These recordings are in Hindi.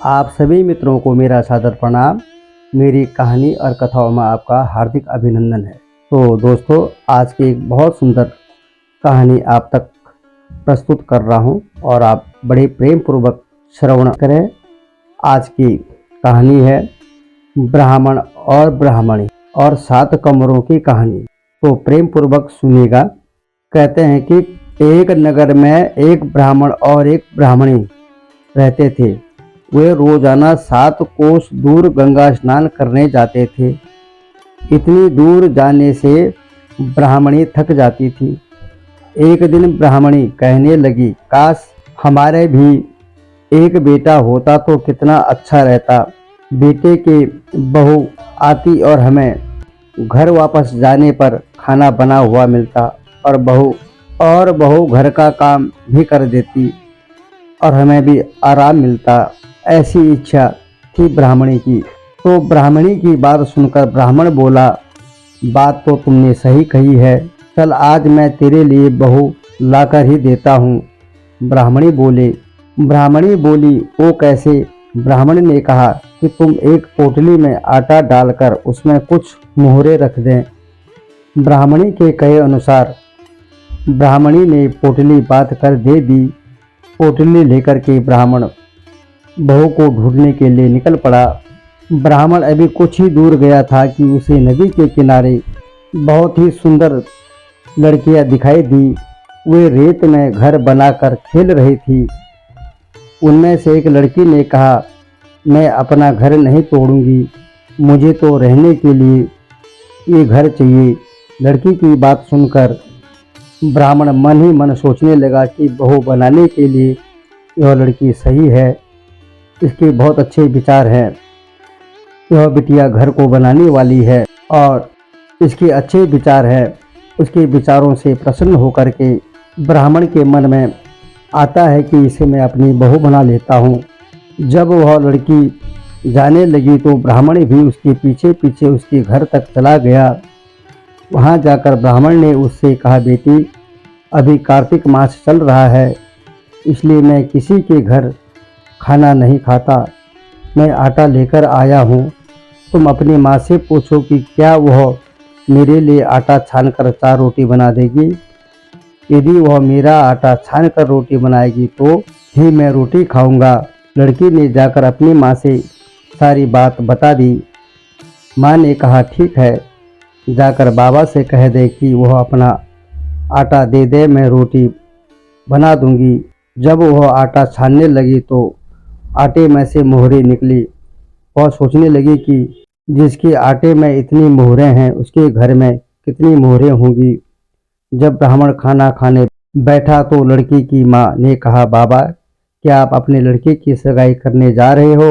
आप सभी मित्रों को मेरा सादर प्रणाम। मेरी कहानी और कथाओं में आपका हार्दिक अभिनंदन है। तो दोस्तों, आज की एक बहुत सुंदर कहानी आप तक प्रस्तुत कर रहा हूं और आप बड़े प्रेम पूर्वक श्रवण करें। आज की कहानी है ब्राह्मण और ब्राह्मणी और 7 कमरों की कहानी। तो प्रेम पूर्वक सुनिएगा। कहते हैं कि एक नगर में एक ब्राह्मण और एक ब्राह्मणी रहते थे। वे रोजाना 7 कोस दूर गंगा स्नान करने जाते थे। इतनी दूर जाने से ब्राह्मणी थक जाती थी। एक दिन ब्राह्मणी कहने लगी, काश हमारे भी एक बेटा होता तो कितना अच्छा रहता। बेटे के बहू आती और हमें घर वापस जाने पर खाना बना हुआ मिलता और बहू घर का काम भी कर देती और हमें भी आराम मिलता। ऐसी इच्छा थी ब्राह्मणी की। तो ब्राह्मणी की बात सुनकर ब्राह्मण बोला, बात तो तुमने सही कही है। चल आज मैं तेरे लिए बहू लाकर ही देता हूँ। ब्राह्मणी बोली, वो कैसे? ब्राह्मण ने कहा कि तुम एक पोटली में आटा डालकर उसमें कुछ मोहरे रख दें। ब्राह्मणी के कहे अनुसार ब्राह्मणी ने पोटली बांध कर दे दी। पोटली लेकर के ब्राह्मण बहू को ढूंढने के लिए निकल पड़ा। ब्राह्मण अभी कुछ ही दूर गया था कि उसे नदी के किनारे बहुत ही सुंदर लड़कियां दिखाई दी। वे रेत में घर बनाकर खेल रही थी। उनमें से एक लड़की ने कहा, मैं अपना घर नहीं तोड़ूंगी, मुझे तो रहने के लिए ये घर चाहिए। लड़की की बात सुनकर ब्राह्मण मन ही मन सोचने लगा कि बहू बनाने के लिए यह लड़की सही है। इसके बहुत अच्छे विचार हैं। यह बिटिया घर को बनाने वाली है और इसके अच्छे विचार हैं। उसके विचारों से प्रसन्न होकर के ब्राह्मण के मन में आता है कि इसे मैं अपनी बहू बना लेता हूँ। जब वह लड़की जाने लगी तो ब्राह्मण भी उसके पीछे पीछे उसके घर तक चला गया। वहाँ जाकर ब्राह्मण ने उससे कहा, बेटी अभी कार्तिक मास चल रहा है, इसलिए मैं किसी के घर खाना नहीं खाता। मैं आटा लेकर आया हूँ। तुम अपनी माँ से पूछो कि क्या वह मेरे लिए आटा छानकर 4 रोटी बना देगी। यदि वह मेरा आटा छानकर रोटी बनाएगी तो ही मैं रोटी खाऊंगा। लड़की ने जाकर अपनी माँ से सारी बात बता दी। माँ ने कहा, ठीक है, जाकर बाबा से कह दे कि वह अपना आटा दे दे, मैं रोटी बना दूंगी। जब वह आटा छानने लगी तो आटे में से मोहरे निकली। वह सोचने लगी कि जिसके आटे में इतनी मोहरें हैं उसके घर में कितनी मोहरें होंगी। जब ब्राह्मण खाना खाने बैठा तो लड़की की माँ ने कहा, बाबा क्या आप अपने लड़के की सगाई करने जा रहे हो?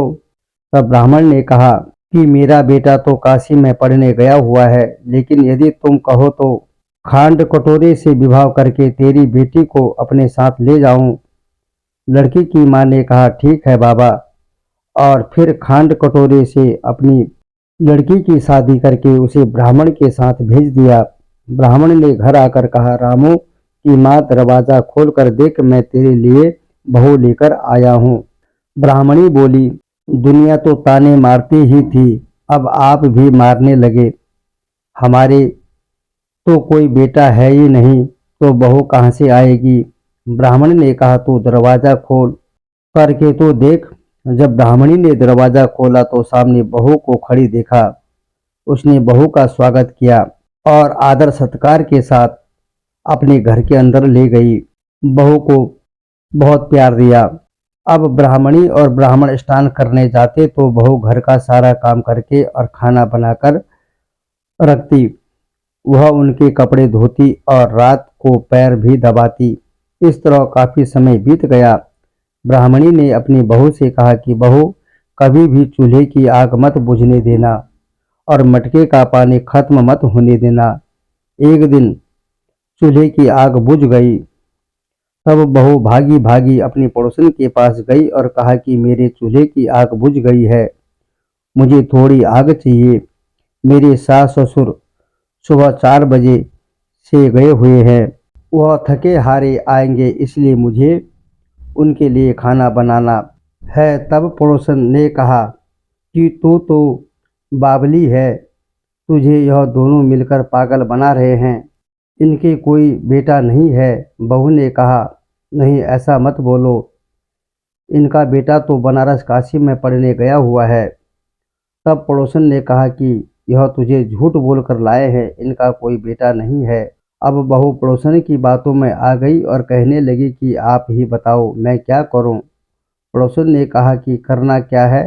तब ब्राह्मण ने कहा कि मेरा बेटा तो काशी में पढ़ने गया हुआ है, लेकिन यदि तुम कहो तो खांड कटोरे से विवाह करके तेरी बेटी को अपने साथ ले जाऊं। लड़की की माँ ने कहा, ठीक है बाबा, और फिर खांड कटोरे से अपनी लड़की की शादी करके उसे ब्राह्मण के साथ भेज दिया। ब्राह्मण ने घर आकर कहा, रामू की माँ दरवाजा खोल कर देख, मैं तेरे लिए बहू लेकर आया हूँ। ब्राह्मणी बोली, दुनिया तो ताने मारती ही थी, अब आप भी मारने लगे। हमारे तो कोई बेटा है ही नहीं, तो बहू कहाँ से आएगी? ब्राह्मण ने कहा, तू दरवाजा खोल करके तो देख। जब ब्राह्मणी ने दरवाजा खोला तो सामने बहू को खड़ी देखा। उसने बहू का स्वागत किया और आदर सत्कार के साथ अपने घर के अंदर ले गई। बहू को बहुत प्यार दिया। अब ब्राह्मणी और ब्राह्मण स्नान करने जाते तो बहू घर का सारा काम करके और खाना बनाकर रखती। वह उनके कपड़े धोती और रात को पैर भी दबाती। इस तरह काफी समय बीत गया। ब्राह्मणी ने अपनी बहू से कहा कि बहू, कभी भी चूल्हे की आग मत बुझने देना और मटके का पानी खत्म मत होने देना। एक दिन चूल्हे की आग बुझ गई। तब बहू भागी भागी अपनी पड़ोसन के पास गई और कहा कि मेरे चूल्हे की आग बुझ गई है, मुझे थोड़ी आग चाहिए। मेरे सास ससुर सुबह 4 बजे से गए हुए हैं। वह थके हारे आएंगे, इसलिए मुझे उनके लिए खाना बनाना है। तब पड़ोसन ने कहा कि तू तो बावली है, तुझे यह दोनों मिलकर पागल बना रहे हैं। इनके कोई बेटा नहीं है। बहू ने कहा, नहीं ऐसा मत बोलो, इनका बेटा तो बनारस काशी में पढ़ने गया हुआ है। तब पड़ोसन ने कहा कि यह तुझे झूठ बोलकर लाए हैं, इनका कोई बेटा नहीं है। अब बहू पड़ोसन की बातों में आ गई और कहने लगी कि आप ही बताओ मैं क्या करूं। पड़ोसन ने कहा कि करना क्या है,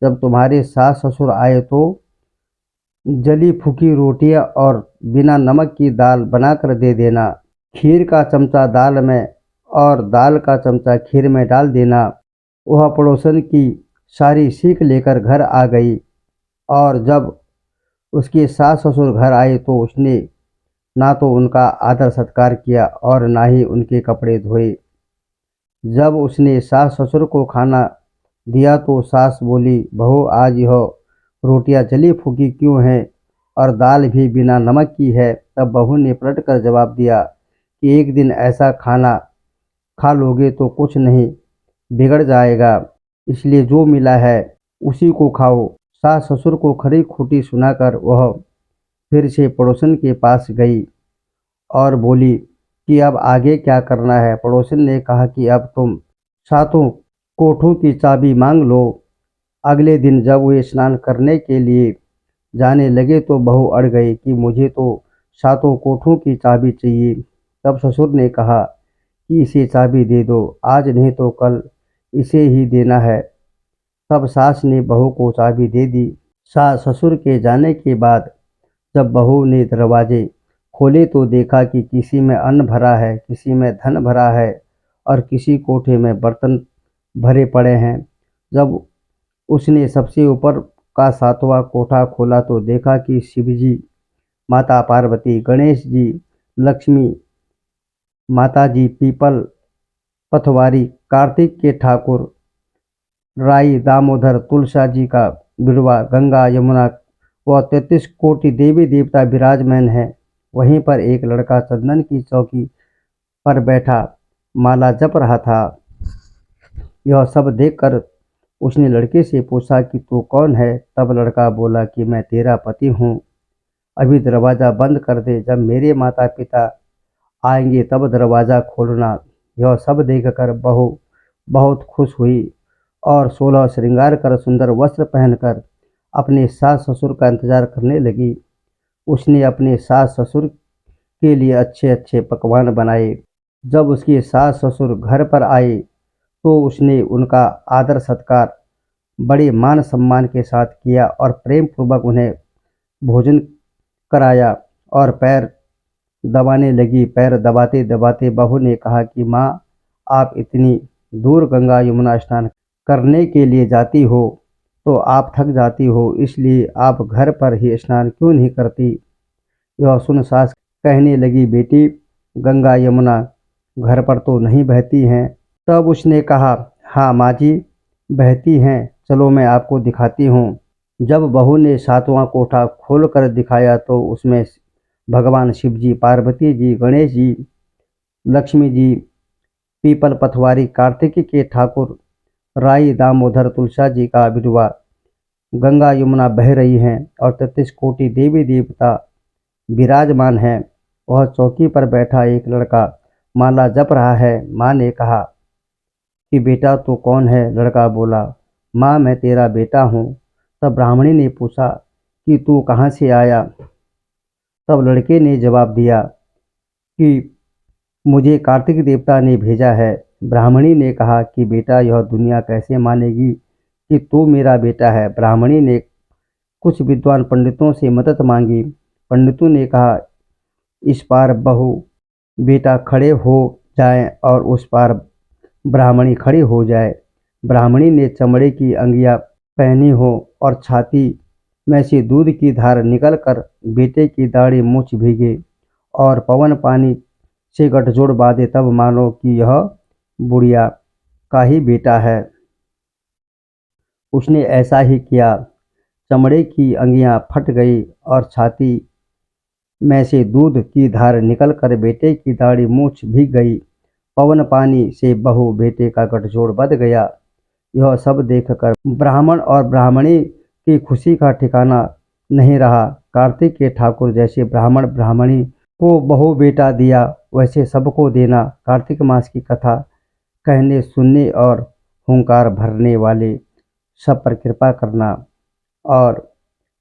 जब तुम्हारे सास ससुर आए तो जली फूकी रोटियां और बिना नमक की दाल बनाकर दे देना। खीर का चमचा दाल में और दाल का चमचा खीर में डाल देना। वह पड़ोसन की सारी सीख लेकर घर आ गई और जब उसके सास ससुर घर आए तो उसने ना तो उनका आदर सत्कार किया और ना ही उनके कपड़े धोए। जब उसने सास ससुर को खाना दिया तो सास बोली, बहू आज यह रोटियां जली फूकी क्यों हैं और दाल भी बिना नमक की है। तब बहू ने पलट कर जवाब दिया कि एक दिन ऐसा खाना खा लोगे तो कुछ नहीं बिगड़ जाएगा, इसलिए जो मिला है उसी को खाओ। सास ससुर को खरी खोटी सुनाकर वह फिर से पड़ोसन के पास गई और बोली कि अब आगे क्या करना है। पड़ोसन ने कहा कि अब तुम सातों कोठों की चाबी मांग लो। अगले दिन जब वे स्नान करने के लिए जाने लगे तो बहू अड़ गई कि मुझे तो सातों कोठों की चाबी चाहिए। तब ससुर ने कहा कि इसे चाबी दे दो, आज नहीं तो कल इसे ही देना है। तब सास ने बहू को चाबी दे दी। सास ससुर के जाने के बाद जब बहू ने दरवाजे खोले तो देखा कि किसी में अन्न भरा है, किसी में धन भरा है और किसी कोठे में बर्तन भरे पड़े हैं। जब उसने सबसे ऊपर का सातवां कोठा खोला तो देखा कि शिवजी, माता पार्वती, गणेश जी, लक्ष्मी माता जी, पीपल पथवारी, कार्तिक के ठाकुर, राई, दामोदर, तुलसा जी का बिड़वा, गंगा यमुना व 33 कोटि देवी देवता विराजमान हैं। वहीं पर एक लड़का चंदन की चौकी पर बैठा माला जप रहा था। यह सब देखकर उसने लड़के से पूछा कि तू कौन है। तब लड़का बोला कि मैं तेरा पति हूँ, अभी दरवाज़ा बंद कर दे, जब मेरे माता पिता आएंगे तब दरवाज़ा खोलना। यह सब देखकर बहू बहुत खुश हुई और 16 श्रृंगार कर सुंदर वस्त्र पहनकर अपने सास ससुर का इंतजार करने लगी। उसने अपने सास ससुर के लिए अच्छे अच्छे पकवान बनाए। जब उसके सास ससुर घर पर आए तो उसने उनका आदर सत्कार बड़े मान सम्मान के साथ किया और प्रेम पूर्वक उन्हें भोजन कराया और पैर दबाने लगी। पैर दबाते दबाते बहू ने कहा कि माँ, आप इतनी दूर गंगा यमुना स्नान करने के लिए जाती हो तो आप थक जाती हो, इसलिए आप घर पर ही स्नान क्यों नहीं करती। यह सुन सास कहने लगी, बेटी गंगा यमुना घर पर तो नहीं बहती हैं। तब उसने कहा, हाँ माँ जी, बहती हैं, चलो मैं आपको दिखाती हूँ। जब बहू ने सातवां कोठा खोलकर दिखाया तो उसमें भगवान शिव जी, पार्वती जी, गणेश जी, लक्ष्मी जी, पीपल पथवारी, कार्तिकी के ठाकुर, राई, दामोदर, तुलसा जी का बिड़वा, गंगा यमुना बह रही हैं और 33 कोटि देवी देवता विराजमान हैं। वह चौकी पर बैठा एक लड़का माला जप रहा है। माँ ने कहा कि बेटा तू कौन है। लड़का बोला, माँ मैं तेरा बेटा हूँ। तब ब्राह्मणी ने पूछा कि तू कहाँ से आया। तब लड़के ने जवाब दिया कि मुझे कार्तिक देवता ने भेजा है। ब्राह्मणी ने कहा कि बेटा यह दुनिया कैसे मानेगी कि तू मेरा बेटा है। ब्राह्मणी ने कुछ विद्वान पंडितों से मदद मांगी। पंडितों ने कहा, इस पार बहू बेटा खड़े हो जाएं और उस पार ब्राह्मणी खड़ी हो जाए। ब्राह्मणी ने चमड़े की अंगियां पहनी हो और छाती में से दूध की धार निकल कर बेटे की दाढ़ी मूछ भीगे और पवन पानी से गठजोड़ बांधे, तब मानो कि यह बुढ़िया का ही बेटा है। उसने ऐसा ही किया। चमड़े की अंगियां फट गई और छाती में से दूध की धार निकलकर बेटे की दाढ़ी मूछ भीग गई। पवन पानी से बहू बेटे का गठजोड़ बंध गया। यह सब देखकर ब्राह्मण और ब्राह्मणी की खुशी का ठिकाना नहीं रहा। कार्तिक के ठाकुर जैसे ब्राह्मण ब्राह्मणी को बहु बेटा दिया, वैसे सबको देना। कार्तिक मास की कथा कहने सुनने और हुंकार भरने वाले सब पर कृपा करना और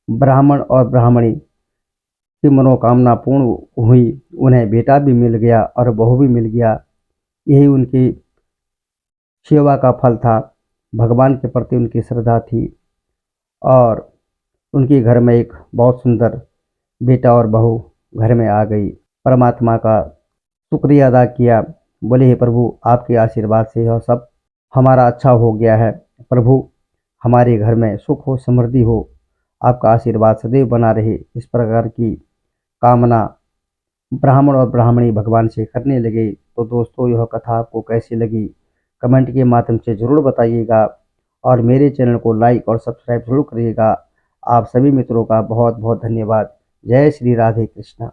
ब्राह्मण और ब्राह्मणी की मनोकामना पूर्ण हुई। उन्हें बेटा भी मिल गया और बहू भी मिल गया। यही उनकी सेवा का फल था। भगवान के प्रति उनकी श्रद्धा थी और उनके घर में एक बहुत सुंदर बेटा और बहू घर में आ गई। परमात्मा का शुक्रिया अदा किया। बोले हे प्रभु, आपके आशीर्वाद से यह सब हमारा अच्छा हो गया है। प्रभु, हमारे घर में सुख हो, समृद्धि हो, आपका आशीर्वाद सदैव बना रहे। इस प्रकार की कामना ब्राह्मण और ब्राह्मणी भगवान से करने लगे। तो दोस्तों, यह कथा आपको कैसी लगी कमेंट के माध्यम से ज़रूर बताइएगा और मेरे चैनल को लाइक और सब्सक्राइब जरूर करिएगा। आप सभी मित्रों का बहुत बहुत धन्यवाद। जय श्री राधे कृष्णा।